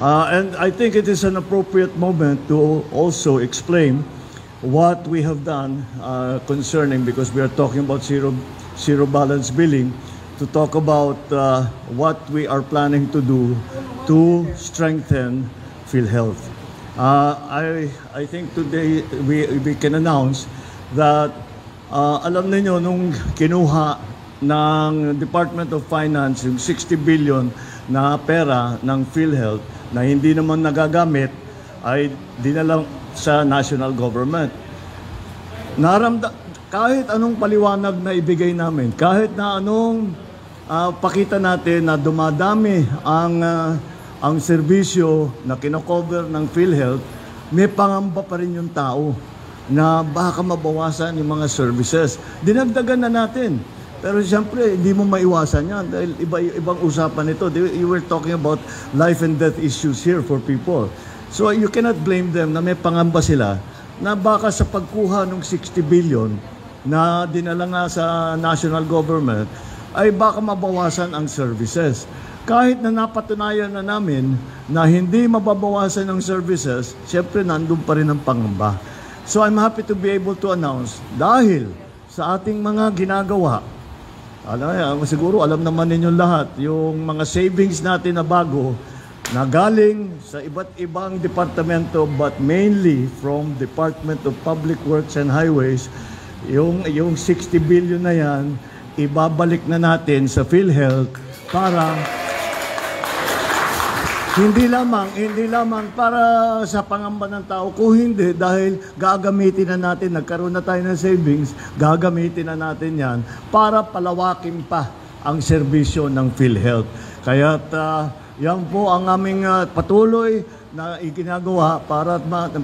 And I think it is an appropriate moment to also explain what we have done concerning, because we are talking about zero balance billing, to talk about what we are planning to do to strengthen PhilHealth. I think today we can announce that alam niyo nung kinuha ng Department of Finance yung 60 billion na pera ng PhilHealth na hindi naman nagagamit, ay dinala sa national government. Kahit anong paliwanag na ibigay namin, kahit na anong pakita natin na dumadami ang serbisyo na kinocover ng PhilHealth, may pangamba pa rin yung tao na baka mabawasan yung mga services. Dinagdagan na natin. Pero siyempre, hindi mo maiwasan yan dahil ibang usapan ito. You were talking about life and death issues here for people. So you cannot blame them na may pangamba sila na baka sa pagkuha ng 60 billion na dinala nga sa national government, ay baka mabawasan ang services. Kahit na napatunayan na namin na hindi mababawasan ang services, siyempre nandun pa rin ang pangamba. So I'm happy to be able to announce, dahil sa ating mga ginagawa, siguro alam naman ninyo lahat, yung mga savings natin na bago, na galing sa iba't ibang departamento, but mainly from Department of Public Works and Highways, yung 60 billion na yan, ibabalik na natin sa PhilHealth para hindi lamang para sa pangamba ng tao, kung hindi dahil gagamitin na natin, nagkaroon na tayo ng savings, gagamitin na natin yan para palawakin pa ang serbisyo ng PhilHealth. Kaya yan po ang aming patuloy na iginagawa para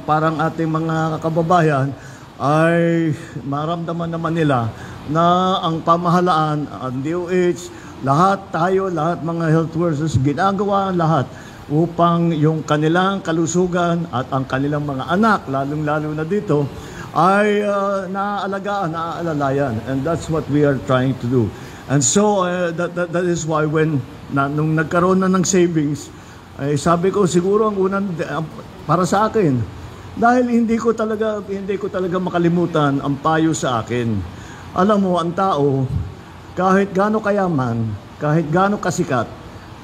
parang ating mga kababayan ay maramdaman naman nila na ang pamahalaan, ang DOH, lahat mga health workers, ginagawa lahat upang yung kanilang kalusugan at ang kanilang mga anak, lalong-lalo na dito, ay naaalagaan, naaalalayan. And that's what we are trying to do. And so, that is why nung nagkaroon na ng savings, ay sabi ko siguro ang unang para sa akin, dahil hindi ko talaga makalimutan ang payo sa akin. Alam mo, ang tao, kahit gaano kayaman, kahit gaano kasikat,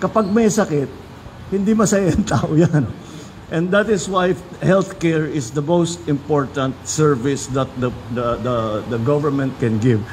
kapag may sakit, hindi masaya ang tao yan. And that is why healthcare is the most important service that the government can give.